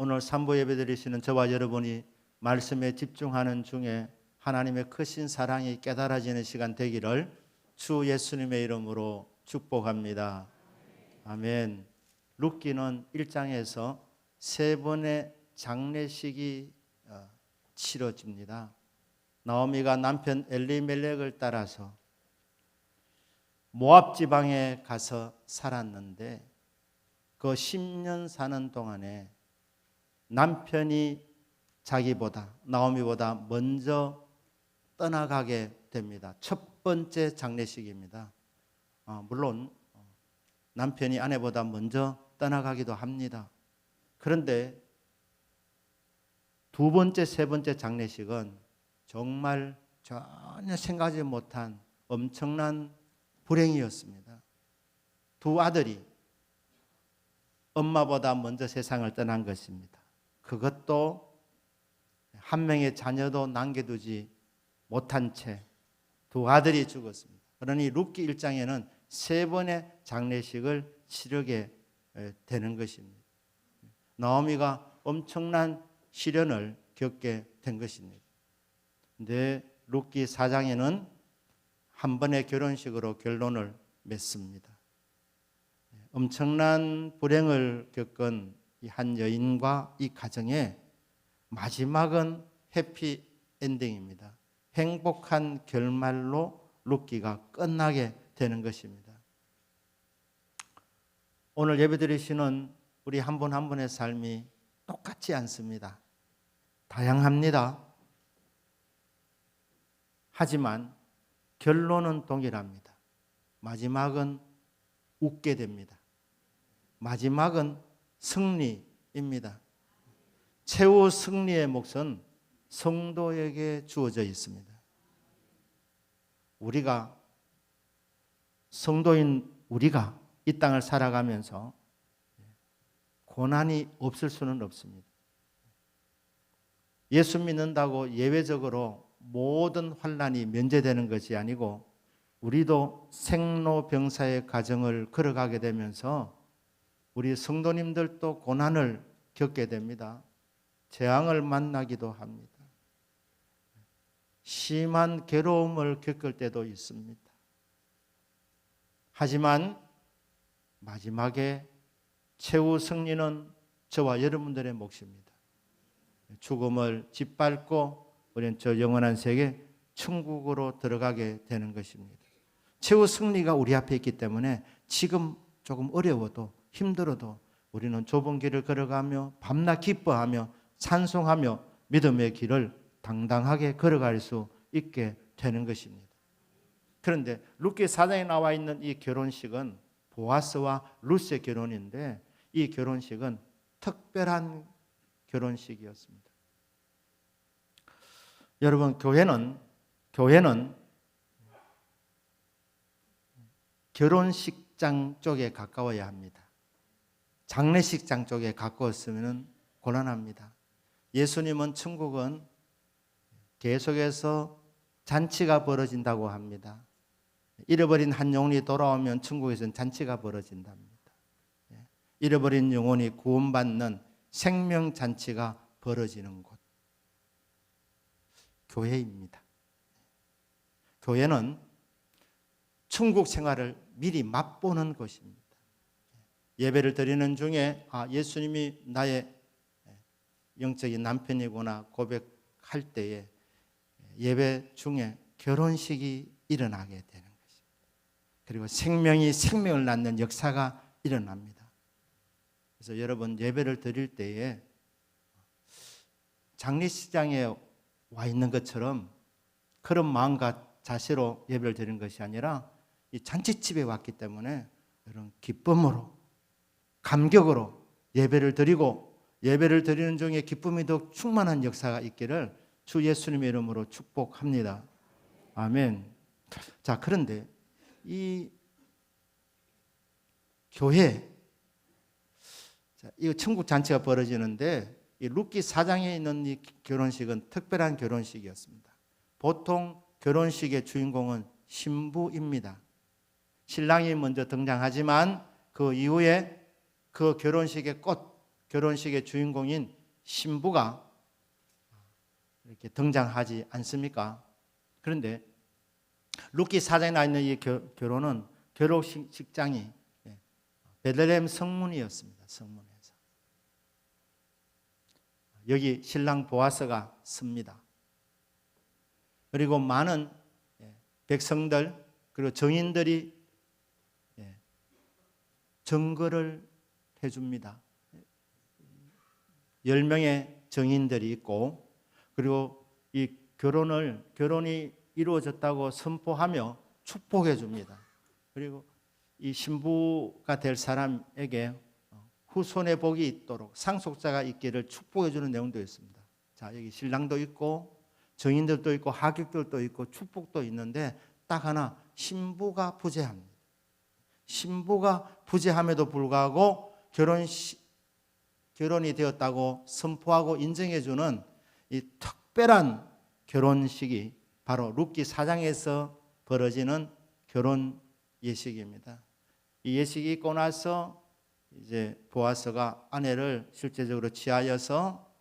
오늘 산부 예배 드리시는 저와 여러분이 말씀에 집중하는 중에 하나님의 크신 사랑이 깨달아지는 시간 되기를 주 예수님의 이름으로 축복합니다. 아멘. 룻기는 1장에서 세 번의 장례식이 치러집니다. 나오미가 남편 엘리멜렉을 따라서 모압 지방에 가서 살았는데 그 10년 사는 동안에 남편이 자기보다 나오미보다 먼저 떠나가게 됩니다. 첫 번째 장례식입니다. 물론 남편이 아내보다 먼저 떠나가기도 합니다. 그런데 두 번째, 세 번째 장례식은 정말 전혀 생각하지 못한 엄청난 불행이었습니다. 두 아들이 엄마보다 먼저 세상을 떠난 것입니다. 그것도 한 명의 자녀도 남겨두지 못한 채 두 아들이 죽었습니다. 그러니 룻기 1장에는 세 번의 장례식을 치르게 되는 것입니다. 나오미가 엄청난 시련을 겪게 된 것입니다. 근데 룻기 4장에는 한 번의 결혼식으로 결론을 맺습니다. 엄청난 불행을 겪은 이 한 여인과 이 가정의 마지막은 해피 엔딩입니다. 행복한 결말로 룻기가 끝나게 되는 것입니다. 오늘 예배드리시는 우리 한 분 한 분의 삶이 똑같지 않습니다. 다양합니다. 하지만 결론은 동일합니다. 마지막은 웃게 됩니다. 마지막은 승리입니다. 최후 승리의 몫은 성도에게 주어져 있습니다. 우리가 성도인 우리가 이 땅을 살아가면서 고난이 없을 수는 없습니다. 예수 믿는다고 예외적으로 모든 환난이 면제되는 것이 아니고 우리도 생로병사의 과정을 걸어가게 되면서 우리 성도님들도 고난을 겪게 됩니다. 재앙을 만나기도 합니다. 심한 괴로움을 겪을 때도 있습니다. 하지만 마지막에 최후 승리는 저와 여러분들의 몫입니다. 죽음을 짓밟고 우리는 저 영원한 세계 천국으로 들어가게 되는 것입니다. 최후 승리가 우리 앞에 있기 때문에 지금 조금 어려워도 힘들어도 우리는 좁은 길을 걸어가며 밤낮 기뻐하며 찬송하며 믿음의 길을 당당하게 걸어갈 수 있게 되는 것입니다. 그런데 룻기 4장에 나와 있는 이 결혼식은 보아스와 룻의 결혼인데 이 결혼식은 특별한 결혼식이었습니다. 여러분, 교회는 결혼식장 쪽에 가까워야 합니다. 장례식장 쪽에 가까웠으면 곤란합니다. 예수님은 천국은 계속해서 잔치가 벌어진다고 합니다. 잃어버린 한 영혼이 돌아오면 천국에서는 잔치가 벌어진답니다. 잃어버린 영혼이 구원받는 생명잔치가 벌어지는 곳, 교회입니다. 교회는 천국 생활을 미리 맛보는 곳입니다. 예배를 드리는 중에 예수님이 나의 영적인 남편이구나 고백할 때에 예배 중에 결혼식이 일어나게 되는 것입니다. 그리고 생명이 생명을 낳는 역사가 일어납니다. 그래서 여러분 예배를 드릴 때에 장례식장에 와 있는 것처럼 그런 마음과 자세로 예배를 드리는 것이 아니라 이 잔치집에 왔기 때문에 이런 기쁨으로 감격으로 예배를 드리고 예배를 드리는 중에 기쁨이 더 충만한 역사가 있기를 주 예수님의 이름으로 축복합니다. 아멘. 자, 그런데 이 교회, 이 천국 잔치가 벌어지는데 이 룻기 4장에 있는 이 결혼식은 특별한 결혼식이었습니다. 보통 결혼식의 주인공은 신부입니다. 신랑이 먼저 등장하지만 그 이후에 그 결혼식의 꽃, 결혼식의 주인공인 신부가 이렇게 등장하지 않습니까? 그런데 룻기 4장에 나와 있는 이 결혼은 결혼식장이 베들레헴 성문이었습니다. 성문에서 여기 신랑 보아스가 섭니다. 그리고 많은 백성들 그리고 정인들이 정거를 해줍니다. 10명의 정인들이 있고, 그리고 이 결혼이 이루어졌다고 선포하며 축복해 줍니다. 그리고 이 신부가 될 사람에게 후손의 복이 있도록 상속자가 있기를 축복해 주는 내용도 있습니다. 자, 여기 신랑도 있고 정인들도 있고 하객들도 있고 축복도 있는데 딱 하나 신부가 부재합니다. 신부가 부재함에도 불구하고 결혼이 되었다고 선포하고 인정해 주는 이 특별한 결혼식이 바로 룻기 4장에서 벌어지는 결혼 예식입니다. 이 예식이 있고 나서 이제 보아스가 아내를 실제적으로 취하여서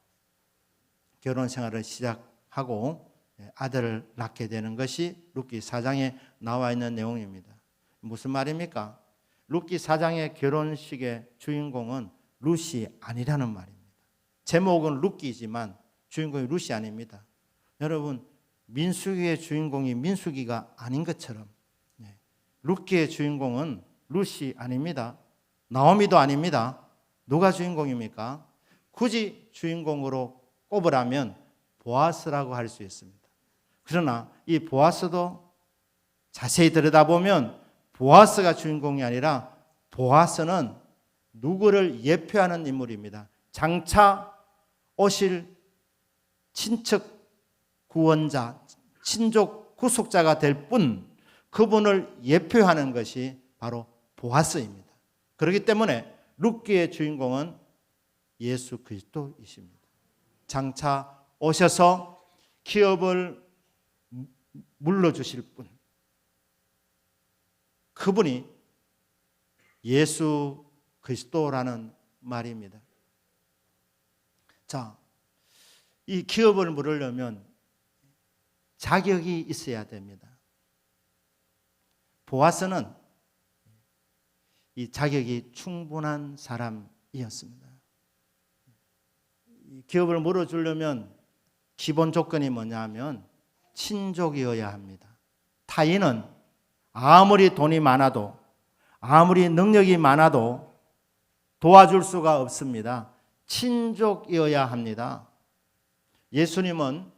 결혼 생활을 시작하고 아들을 낳게 되는 것이 룻기 4장에 나와 있는 내용입니다. 무슨 말입니까? 룻기 4장의 결혼식의 주인공은 룻이 아니라는 말입니다. 제목은 룻기지만 주인공이 룻이 아닙니다. 여러분, 민수기의 주인공이 민수기가 아닌 것처럼 룻기의 주인공은 룻이 아닙니다. 나오미도 아닙니다. 누가 주인공입니까? 굳이 주인공으로 꼽으라면 보아스라고 할 수 있습니다. 그러나 이 보아스도 자세히 들여다보면 보아스가 주인공이 아니라 보아스는 누구를 예표하는 인물입니다. 장차 오실 친척 구원자, 친족 구속자가 될 분, 그분을 예표하는 것이 바로 보아스입니다. 그렇기 때문에 룻기의 주인공은 예수 그리스도이십니다. 장차 오셔서 기업을 물러주실 분, 그분이 예수 그리스도라는 말입니다. 자, 이 기업을 물으려면 자격이 있어야 됩니다. 보아스는 이 자격이 충분한 사람이었습니다. 기업을 물어주려면 기본 조건이 뭐냐면 친족이어야 합니다. 타인은 아무리 돈이 많아도 아무리 능력이 많아도 도와줄 수가 없습니다. 친족이어야 합니다. 예수님은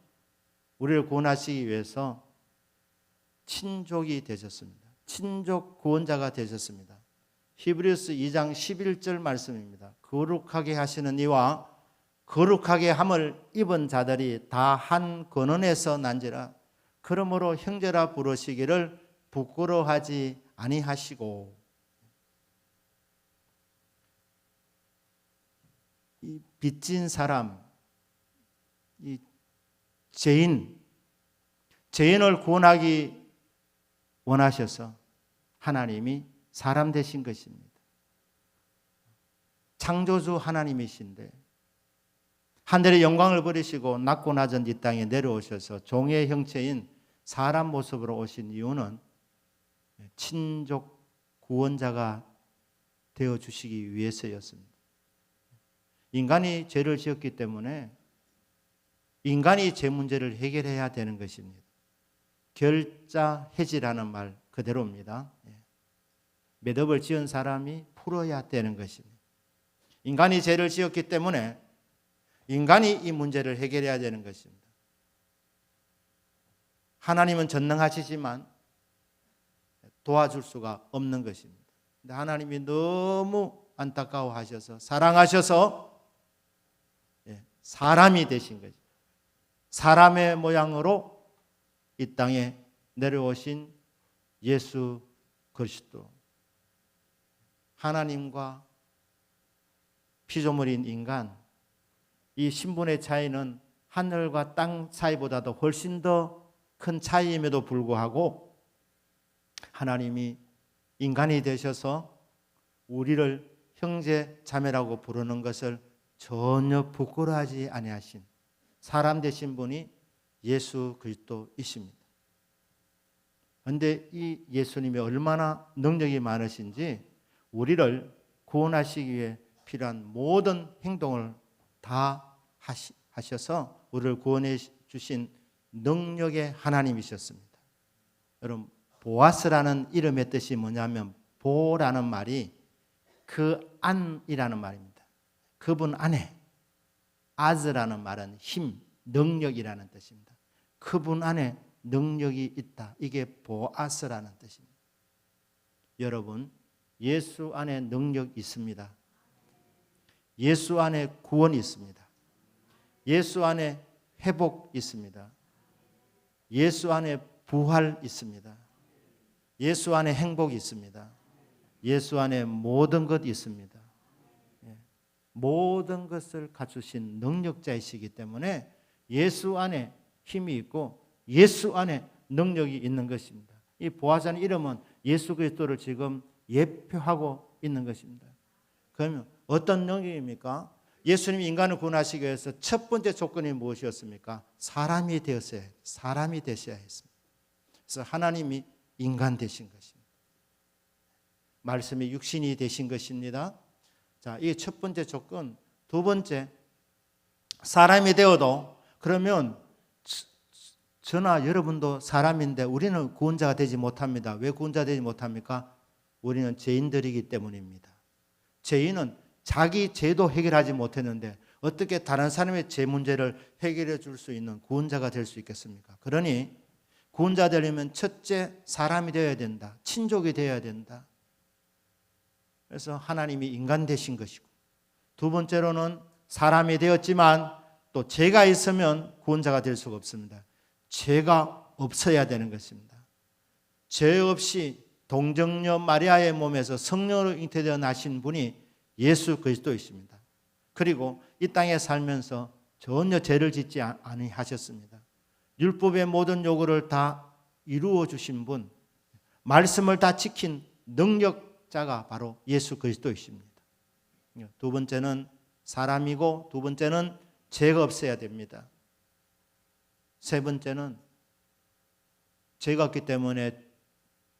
우리를 구원하시기 위해서 친족이 되셨습니다. 친족 구원자가 되셨습니다. 히브리서 2장 11절 말씀입니다. 거룩하게 하시는 이와 거룩하게 함을 입은 자들이 다 한 근원에서 난지라. 그러므로 형제라 부르시기를 부끄러워하지 아니하시고. 이 빚진 사람, 이 죄인을 구원하기 원하셔서 하나님이 사람 되신 것입니다. 창조주 하나님이신데 하늘의 영광을 버리시고 낮고 낮은 이 땅에 내려오셔서 종의 형체인 사람 모습으로 오신 이유는 친족 구원자가 되어주시기 위해서였습니다. 인간이 죄를 지었기 때문에 인간이 죄 문제를 해결해야 되는 것입니다. 결자해지라는 말 그대로입니다. 매듭을 지은 사람이 풀어야 되는 것입니다. 인간이 죄를 지었기 때문에 인간이 이 문제를 해결해야 되는 것입니다. 하나님은 전능하시지만 도와줄 수가 없는 것입니다. 근데 하나님이 너무 안타까워하셔서 사랑하셔서 사람이 되신 거죠. 사람의 모양으로 이 땅에 내려오신 예수 그리스도, 하나님과 피조물인 인간, 이 신분의 차이는 하늘과 땅 사이보다도 훨씬 더 큰 차이임에도 불구하고 하나님이 인간이 되셔서 우리를 형제 자매라고 부르는 것을 전혀 부끄러워하지 아니하신 사람 되신 분이 예수 그리스도이십니다. 그런데 이 예수님이 얼마나 능력이 많으신지 우리를 구원하시기 위해 필요한 모든 행동을 다 하셔서 우리를 구원해 주신 능력의 하나님이셨습니다. 여러분, 보아스라는 이름의 뜻이 뭐냐면 보라는 말이 그 안이라는 말입니다. 그분 안에, 아즈라는 말은 힘, 능력이라는 뜻입니다. 그분 안에 능력이 있다. 이게 보아스라는 뜻입니다. 여러분, 예수 안에 능력이 있습니다. 예수 안에 구원이 있습니다. 예수 안에 회복 있습니다. 예수 안에 부활 있습니다. 예수 안에 행복이 있습니다. 예수 안에 모든 것 있습니다. 모든 것을 갖추신 능력자이시기 때문에 예수 안에 힘이 있고 예수 안에 능력이 있는 것입니다. 이 보아스라는 이름은 예수 그리스도를 지금 예표하고 있는 것입니다. 그러면 어떤 능력입니까? 예수님이 인간을 구원하시기 위해서 첫 번째 조건이 무엇이었습니까? 사람이 되셔야 했습니다. 그래서 하나님이 인간 되신 것입니다. 말씀이 육신이 되신 것입니다. 자, 이게 첫 번째 조건. 두 번째, 사람이 되어도 그러면 저나 여러분도 사람인데 우리는 구원자가 되지 못합니다. 왜 구원자 되지 못합니까? 우리는 죄인들이기 때문입니다. 죄인은 자기 죄도 해결하지 못했는데 어떻게 다른 사람의 죄 문제를 해결해 줄 수 있는 구원자가 될 수 있겠습니까? 그러니 구원자 되려면 첫째 사람이 되어야 된다. 친족이 되어야 된다. 그래서 하나님이 인간 되신 것이고, 두 번째로는 사람이 되었지만 또 죄가 있으면 구원자가 될 수가 없습니다. 죄가 없어야 되는 것입니다. 죄 없이 동정녀 마리아의 몸에서 성령으로 잉태되어 나신 분이 예수 그리스도이십니다. 그리고 이 땅에 살면서 전혀 죄를 짓지 아니하셨습니다. 율법의 모든 요구를 다 이루어 주신 분, 말씀을 다 지킨 능력자가 바로 예수 그리스도이십니다. 두 번째는 사람이고, 두 번째는 죄가 없어야 됩니다. 세 번째는 죄가 없기 때문에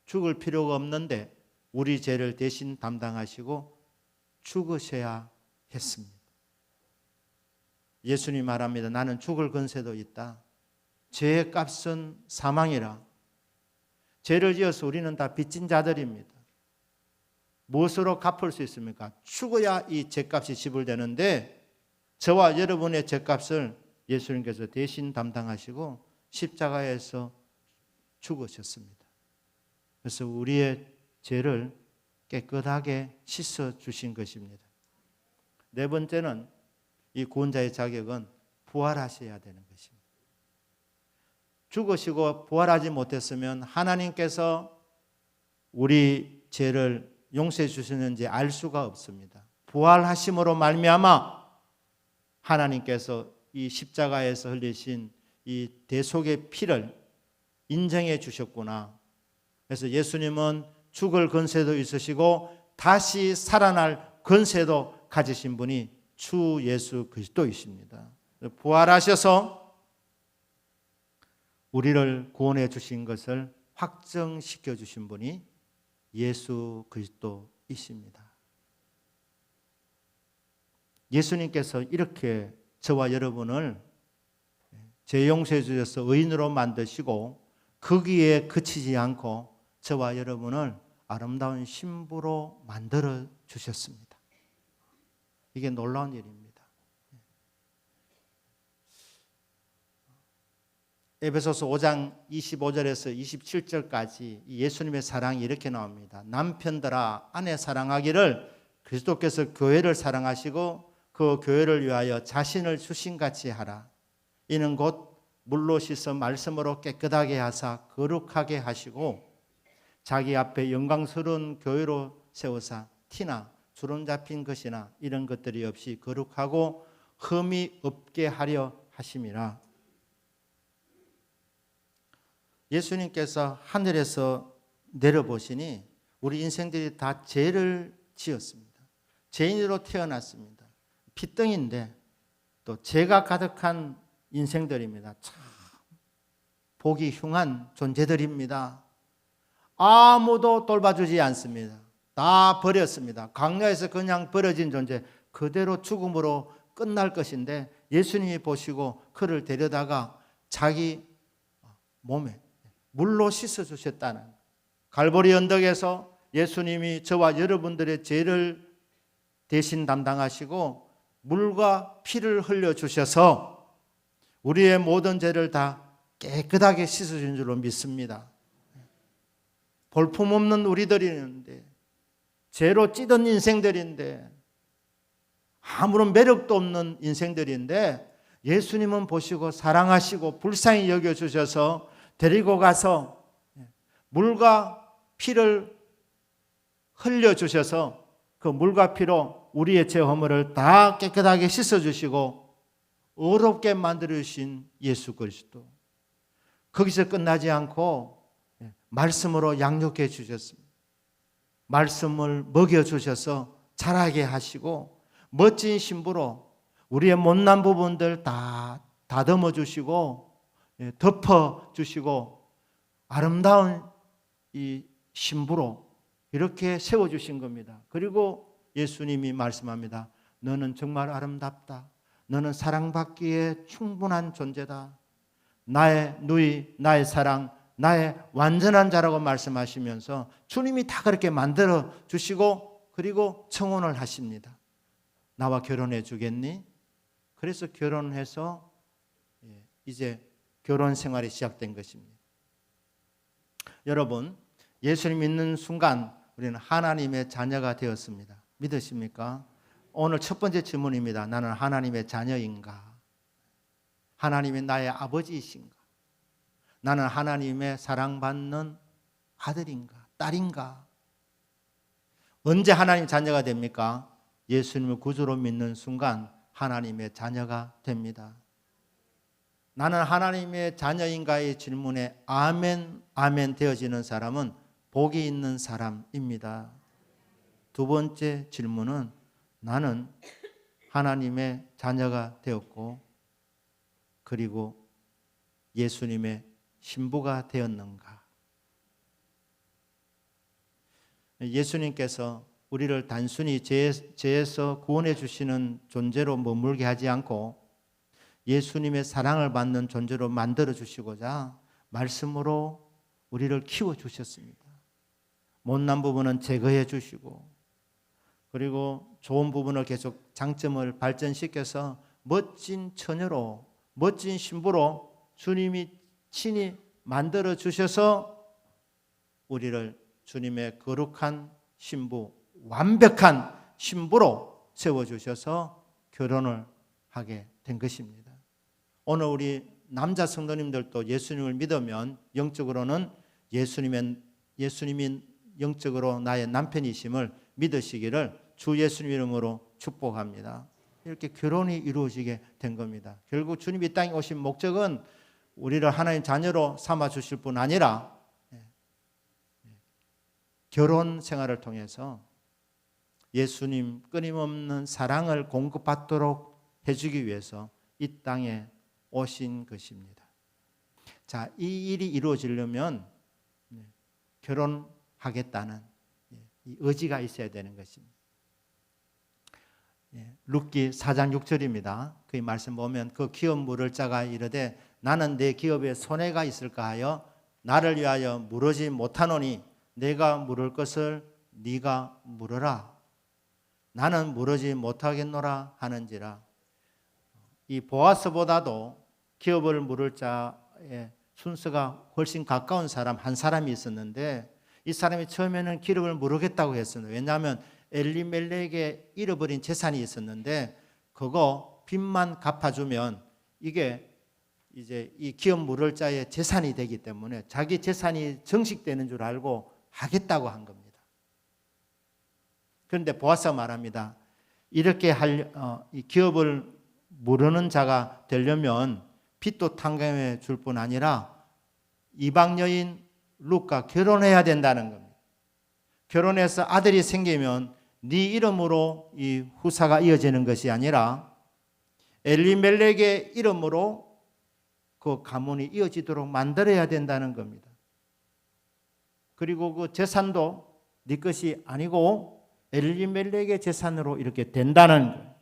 죽을 필요가 없는데 우리 죄를 대신 담당하시고 죽으셔야 했습니다. 예수님 말합니다. 나는 죽을 권세도 있다. 죄의 값은 사망이라. 죄를 지어서 우리는 다 빚진 자들입니다. 무엇으로 갚을 수 있습니까? 죽어야 이 죄값이 지불되는데 저와 여러분의 죄값을 예수님께서 대신 담당하시고 십자가에서 죽으셨습니다. 그래서 우리의 죄를 깨끗하게 씻어 주신 것입니다. 네 번째는 이 구원자의 자격은 부활하셔야 되는 것입니다. 죽으시고 부활하지 못했으면 하나님께서 우리 죄를 용서해 주시는지 알 수가 없습니다. 부활하심으로 말미암아 하나님께서 이 십자가에서 흘리신 이 대속의 피를 인정해 주셨구나. 그래서 예수님은 죽을 권세도 있으시고 다시 살아날 권세도 가지신 분이 주 예수 그리스도이십니다. 부활하셔서 우리를 구원해 주신 것을 확정시켜 주신 분이 예수 그리스도이십니다. 예수님께서 이렇게 저와 여러분을 죄 용서해 주셔서 의인으로 만드시고 거기에 그치지 않고 저와 여러분을 아름다운 신부로 만들어 주셨습니다. 이게 놀라운 일입니다. 에베소서 5장 25절에서 27절까지 예수님의 사랑이 이렇게 나옵니다. 남편들아 아내 사랑하기를 그리스도께서 교회를 사랑하시고 그 교회를 위하여 자신을 주신같이 하라. 이는 곧 물로 씻어 말씀으로 깨끗하게 하사 거룩하게 하시고 자기 앞에 영광스러운 교회로 세우사 티나 주름 잡힌 것이나 이런 것들이 없이 거룩하고 흠이 없게 하려 하심이라. 예수님께서 하늘에서 내려보시니 우리 인생들이 다 죄를 지었습니다. 죄인으로 태어났습니다. 피덩인데 또 죄가 가득한 인생들입니다. 참 보기 흉한 존재들입니다. 아무도 돌봐주지 않습니다. 다 버렸습니다. 광야에서 그냥 버려진 존재, 그대로 죽음으로 끝날 것인데 예수님이 보시고 그를 데려다가 자기 몸에 물로 씻어주셨다는, 갈보리 언덕에서 예수님이 저와 여러분들의 죄를 대신 담당하시고 물과 피를 흘려주셔서 우리의 모든 죄를 다 깨끗하게 씻어준 줄로 믿습니다. 볼품없는 우리들이는데, 죄로 찌든 인생들인데, 아무런 매력도 없는 인생들인데 예수님은 보시고 사랑하시고 불쌍히 여겨주셔서 데리고 가서 물과 피를 흘려주셔서 그 물과 피로 우리의 죄 허물을 다 깨끗하게 씻어주시고 의롭게 만들어주신 예수 그리스도, 거기서 끝나지 않고 말씀으로 양육해 주셨습니다. 말씀을 먹여주셔서 자라게 하시고 멋진 신부로 우리의 못난 부분들 다 다듬어 주시고 덮어 주시고 아름다운 이 신부로 이렇게 세워주신 겁니다. 그리고 예수님이 말씀합니다. 너는 정말 아름답다. 너는 사랑받기에 충분한 존재다. 나의 누이, 나의 사랑, 나의 완전한 자라고 말씀하시면서 주님이 다 그렇게 만들어 주시고 그리고 청혼을 하십니다. 나와 결혼해 주겠니? 그래서 결혼해서 이제 결혼 생활이 시작된 것입니다. 여러분, 예수님 믿는 순간 우리는 하나님의 자녀가 되었습니다. 믿으십니까? 오늘 첫 번째 질문입니다. 나는 하나님의 자녀인가? 하나님이 나의 아버지이신가? 나는 하나님의 사랑받는 아들인가? 딸인가? 언제 하나님 자녀가 됩니까? 예수님을 구주로 믿는 순간 하나님의 자녀가 됩니다. 나는 하나님의 자녀인가의 질문에 아멘, 아멘 되어지는 사람은 복이 있는 사람입니다. 두 번째 질문은 나는 하나님의 자녀가 되었고 그리고 예수님의 신부가 되었는가? 예수님께서 우리를 단순히 죄에서 구원해 주시는 존재로 머물게 하지 않고 예수님의 사랑을 받는 존재로 만들어 주시고자 말씀으로 우리를 키워 주셨습니다. 못난 부분은 제거해 주시고 그리고 좋은 부분을 계속 장점을 발전시켜서 멋진 처녀로, 멋진 신부로 주님이 친히 만들어 주셔서 우리를 주님의 거룩한 신부, 완벽한 신부로 세워주셔서 결혼을 하게 된 것입니다. 오늘 우리 남자 성도님들도 예수님을 믿으면 영적으로는 예수님이 영적으로 나의 남편이심을 믿으시기를 주 예수님 이름으로 축복합니다. 이렇게 결혼이 이루어지게 된 겁니다. 결국 주님이 이 땅에 오신 목적은 우리를 하나님 자녀로 삼아 주실 뿐 아니라 결혼 생활을 통해서 예수님 끊임없는 사랑을 공급받도록 해주기 위해서 이 땅에 오신 것입니다. 자, 이 일이 이루어지려면 결혼하겠다는 이 의지가 있어야 되는 것입니다. 룻기 4장 6절입니다. 그 말씀 보면 그 기업 물을 자가 이르되 나는 내 기업에 손해가 있을까 하여 나를 위하여 물으지 못하노니 내가 물을 것을 네가 물으라. 나는 물으지 못하겠노라 하는지라. 이 보아스보다도 기업을 물을 자의 순서가 훨씬 가까운 사람 한 사람이 있었는데 이 사람이 처음에는 기업을 물으겠다고 했습니다. 왜냐하면 엘리멜렉에게 잃어버린 재산이 있었는데 그거 빚만 갚아주면 이게 이제 이 기업 물을 자의 재산이 되기 때문에 자기 재산이 정식되는 줄 알고 하겠다고 한 겁니다. 그런데 보아스가 말합니다. 이렇게 이 기업을 물으는 자가 되려면 빚도 탕감해 줄 뿐 아니라 이방 여인 룻과 결혼해야 된다는 겁니다. 결혼해서 아들이 생기면 네 이름으로 이 후사가 이어지는 것이 아니라 엘리멜렉의 이름으로 그 가문이 이어지도록 만들어야 된다는 겁니다. 그리고 그 재산도 네 것이 아니고 엘리멜렉의 재산으로 이렇게 된다는 거예요.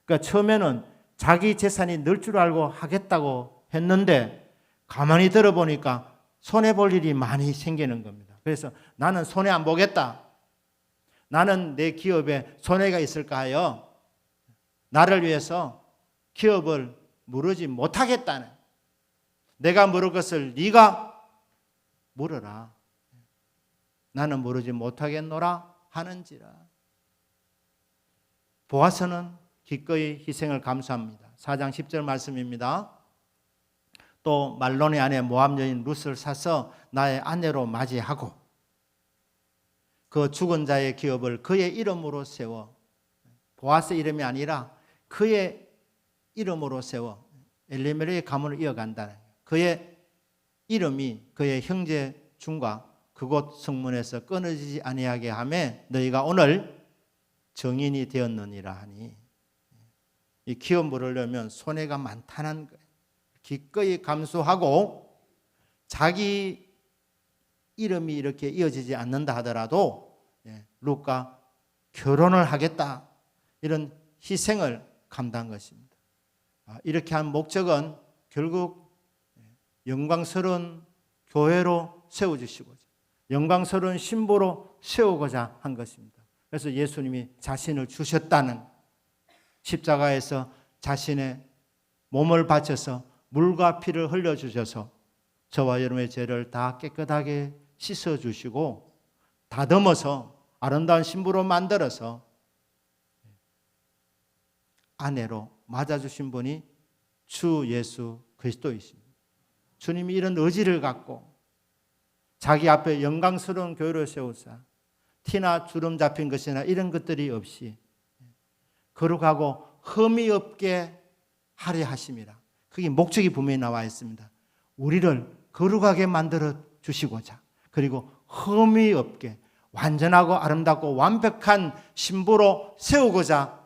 그러니까 처음에는 자기 재산이 늘 줄 알고 하겠다고 했는데 가만히 들어보니까 손해볼 일이 많이 생기는 겁니다. 그래서 나는 손해 안 보겠다. 나는 내 기업에 손해가 있을까 하여 나를 위해서 기업을 물으지 못하겠다는, 내가 물을 것을 네가 물어라. 나는 물으지 못하겠노라 하는지라. 보아스는 기꺼이 희생을 감수합니다. 4장 10절 말씀입니다. 또 말론의 아내 모압 여인 룻을 사서 나의 아내로 맞이하고 그 죽은 자의 기업을 그의 이름으로 세워, 보아스 이름이 아니라 그의 이름으로 세워 엘리멜렉의 가문을 이어간다는 거예요. 그의 이름이 그의 형제 중과 그곳 성문에서 끊어지지 아니하게 하며 너희가 오늘 정인이 되었느니라 하니, 이 기업 물으려면 손해가 많다는 거예요. 기꺼이 감수하고 자기 이름이 이렇게 이어지지 않는다 하더라도 룻과 결혼을 하겠다, 이런 희생을 감당한 것입니다. 이렇게 한 목적은 결국 영광스러운 교회로 세워주시고자, 영광스러운 신부로 세우고자 한 것입니다. 그래서 예수님이 자신을 주셨다는, 십자가에서 자신의 몸을 바쳐서 물과 피를 흘려주셔서 저와 여러분의 죄를 다 깨끗하게 씻어주시고 다듬어서 아름다운 신부로 만들어서 아내로 맞아주신 분이 주 예수 그리스도이십니다. 주님이 이런 의지를 갖고 자기 앞에 영광스러운 교회를 세우사 티나 주름 잡힌 것이나 이런 것들이 없이 거룩하고 흠이 없게 하려 하심이라. 그게 목적이 분명히 나와 있습니다. 우리를 거룩하게 만들어 주시고자, 그리고 흠이 없게 완전하고 아름답고 완벽한 신부로 세우고자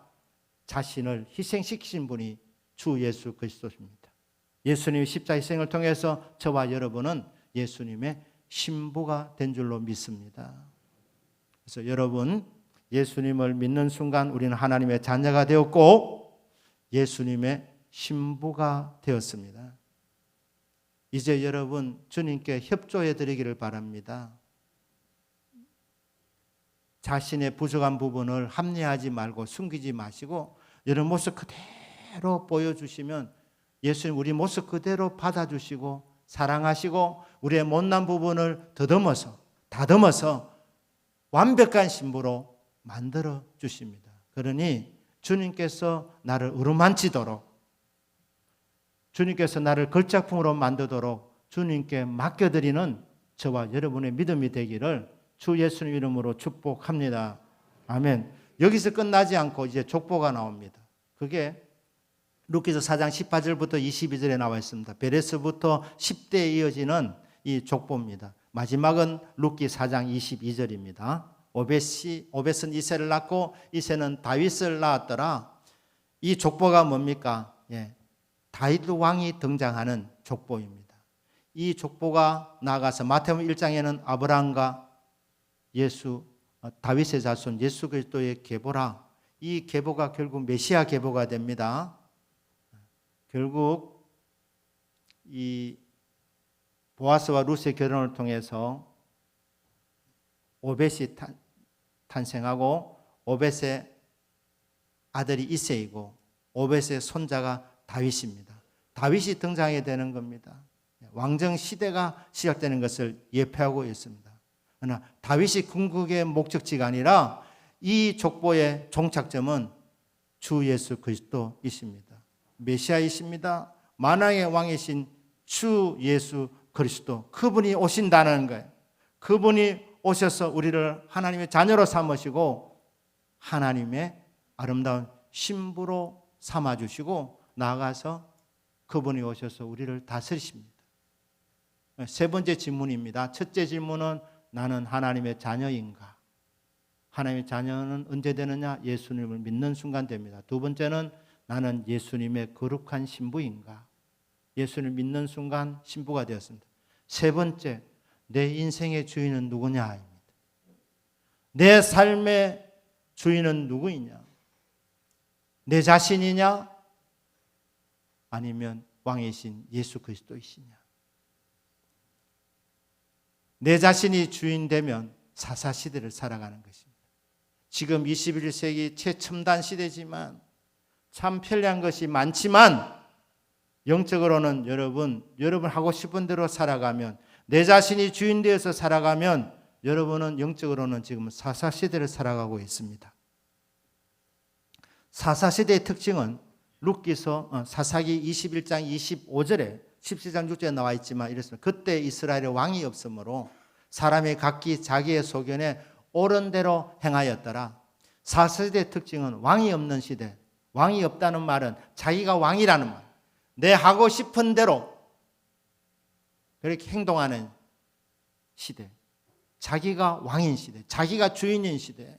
자신을 희생시키신 분이 주 예수 그리스도십니다. 예수님의 십자가 희생을 통해서 저와 여러분은 예수님의 신부가 된 줄로 믿습니다. 그래서 여러분, 예수님을 믿는 순간 우리는 하나님의 자녀가 되었고 예수님의 신부가 되었습니다. 이제 여러분 주님께 협조해 드리기를 바랍니다. 자신의 부족한 부분을 합리화하지 말고 숨기지 마시고 여러분 모습 그대로 보여주시면 예수님 우리 모습 그대로 받아주시고 사랑하시고 우리의 못난 부분을 다듬어서 완벽한 신부로 만들어 주십니다. 그러니 주님께서 나를 어루만지도록, 주님께서 나를 걸작품으로 만들도록 주님께 맡겨드리는 저와 여러분의 믿음이 되기를 주 예수님 이름으로 축복합니다. 아멘. 여기서 끝나지 않고 이제 족보가 나옵니다. 그게 루키서 4장 18절부터 22절에 나와 있습니다. 베레스부터 10대에 이어지는 이 족보입니다. 마지막은 루키 4장 22절입니다. 오벳은 이새를 낳고 이새는 다윗을 낳았더라. 이 족보가 뭡니까? 다윗 왕이 등장하는 족보입니다. 이 족보가 나아가서 마태복음 1장에는 아브라함과 다윗의 자손 예수 그리스도의 계보라. 이 계보가 결국 메시아 계보가 됩니다. 결국 이 보아스와 룻의 결혼을 통해서 오벳이 탄생하고 오벳의 아들이 이새이고 오벳의 손자가 다윗입니다. 다윗이 등장하게 되는 겁니다. 왕정 시대가 시작되는 것을 예표하고 있습니다. 그러나 다윗이 궁극의 목적지가 아니라 이 족보의 종착점은 주 예수 그리스도이십니다. 메시아이십니다. 만왕의 왕이신 주 예수 그리스도, 그분이 오신다는 거예요. 그분이 오셔서 우리를 하나님의 자녀로 삼으시고 하나님의 아름다운 신부로 삼아주시고 나아가서 그분이 오셔서 우리를 다스리십니다. 세 번째 질문입니다. 첫째 질문은 나는 하나님의 자녀인가? 하나님의 자녀는 언제 되느냐? 예수님을 믿는 순간 됩니다. 두 번째는 나는 예수님의 거룩한 신부인가? 예수님을 믿는 순간 신부가 되었습니다. 세 번째, 내 인생의 주인은 누구냐입니다. 내 삶의 주인은 누구이냐? 내 자신이냐? 아니면 왕이신 예수 그리스도이시냐? 내 자신이 주인 되면 사사시대를 살아가는 것입니다. 지금 21세기 최첨단 시대지만 참 편리한 것이 많지만 영적으로는 여러분 하고 싶은 대로 살아가면, 내 자신이 주인 되어서 살아가면 여러분은 영적으로는 지금 사사시대를 살아가고 있습니다. 사사시대의 특징은 룻기서 사사기 21장 25절에 17장 6절에 나와 있지만 이렇습니다. 그때 이스라엘에 왕이 없으므로 사람이 각기 자기의 소견에 옳은 대로 행하였더라. 사사시대의 특징은 왕이 없는 시대. 왕이 없다는 말은 자기가 왕이라는 말. 내 하고 싶은 대로 그렇게 행동하는 시대. 자기가 왕인 시대. 자기가 주인인 시대.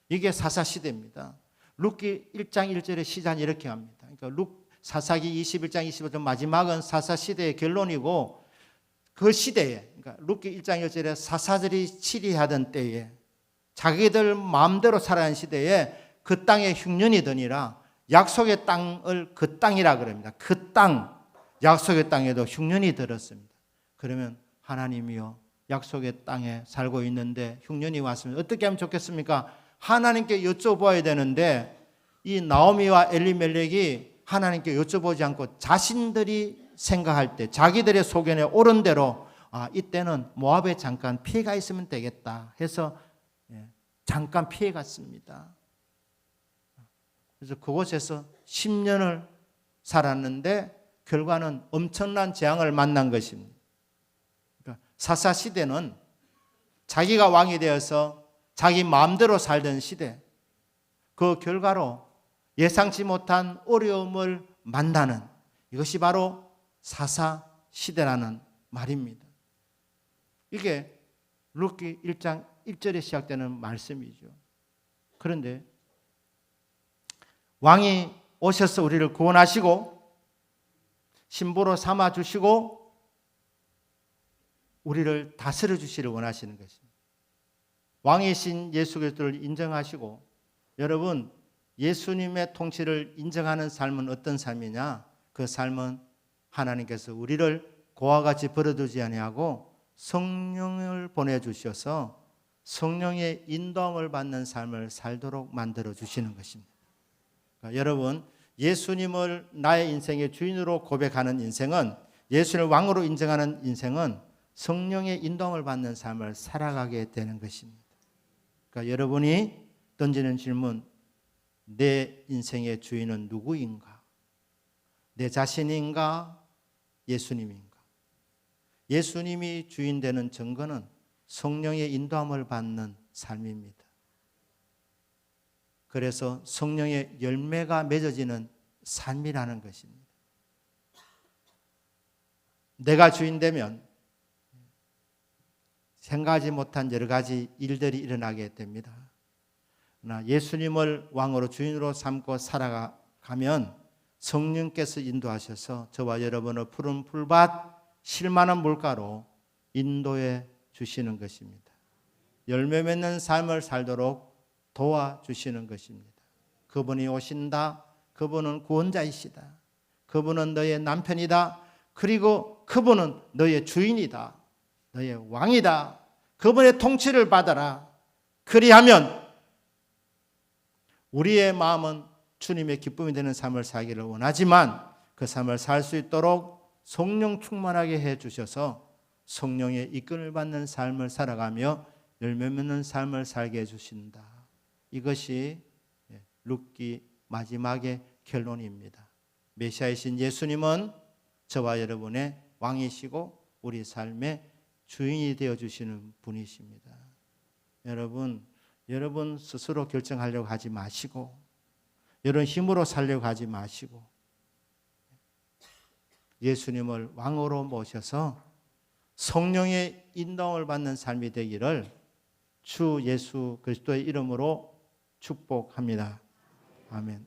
이게 사사시대입니다. 룻기 1장 1절의 시작이 이렇게 합니다. 그러니까 사사기 21장 25절 마지막은 사사시대의 결론이고, 그 시대에, 그러니까 룻기 1장 1절에 사사들이 치리하던 때에, 자기들 마음대로 살아가는 시대에 그 땅에 흉년이 드니라. 약속의 땅을 그 땅이라 그럽니다. 그 땅, 약속의 땅에도 흉년이 들었습니다. 그러면 하나님이요, 약속의 땅에 살고 있는데 흉년이 왔습니다. 어떻게 하면 좋겠습니까? 하나님께 여쭤봐야 되는데, 이 나오미와 엘리멜렉이 하나님께 여쭤보지 않고 자신들이 생각할 때 자기들의 소견에 옳은 대로 이때는 모압에 잠깐 피해가 있으면 되겠다 해서 잠깐 피해 갔습니다. 그래서 그곳에서 10년을 살았는데 결과는 엄청난 재앙을 만난 것입니다. 그러니까 사사시대는 자기가 왕이 되어서 자기 마음대로 살던 시대, 그 결과로 예상치 못한 어려움을 만나는, 이것이 바로 사사시대라는 말입니다. 이게 룻기 1장 1절에 시작되는 말씀이죠. 그런데 왕이 오셔서 우리를 구원하시고 신부로 삼아 주시고 우리를 다스려 주시를 원하시는 것입니다. 왕이신 예수 그리스도를 인정하시고, 여러분 예수님의 통치를 인정하는 삶은 어떤 삶이냐? 그 삶은 하나님께서 우리를 고와 같이 버려두지 아니하고 성령을 보내주셔서 성령의 인도함을 받는 삶을 살도록 만들어 주시는 것입니다. 그러니까 여러분, 예수님을 나의 인생의 주인으로 고백하는 인생은, 예수님을 왕으로 인정하는 인생은 성령의 인도함을 받는 삶을 살아가게 되는 것입니다. 그러니까 여러분이 던지는 질문, 내 인생의 주인은 누구인가? 내 자신인가? 예수님인가? 예수님이 주인 되는 증거는 성령의 인도함을 받는 삶입니다. 그래서 성령의 열매가 맺어지는 삶이라는 것입니다. 내가 주인 되면 생각하지 못한 여러 가지 일들이 일어나게 됩니다. 그러나 예수님을 왕으로 주인으로 삼고 살아가면 성령께서 인도하셔서 저와 여러분을 푸른 풀밭 쉴만한 물가로 인도해 주시는 것입니다. 열매 맺는 삶을 살도록 도와주시는 것입니다. 그분이 오신다. 그분은 구원자이시다. 그분은 너의 남편이다. 그리고 그분은 너의 주인이다. 너의 왕이다. 그분의 통치를 받아라. 그리하면 우리의 마음은 주님의 기쁨이 되는 삶을 살기를 원하지만 그 삶을 살 수 있도록 성령 충만하게 해 주셔서 성령의 이끌을 받는 삶을 살아가며 열매 맺는 삶을 살게 해 주신다. 이것이 룻기 마지막의 결론입니다. 메시아이신 예수님은 저와 여러분의 왕이시고 우리 삶의 주인이 되어주시는 분이십니다. 여러분 스스로 결정하려고 하지 마시고, 여러분 힘으로 살려고 하지 마시고, 예수님을 왕으로 모셔서 성령의 인도함을 받는 삶이 되기를 주 예수 그리스도의 이름으로 축복합니다. 아멘.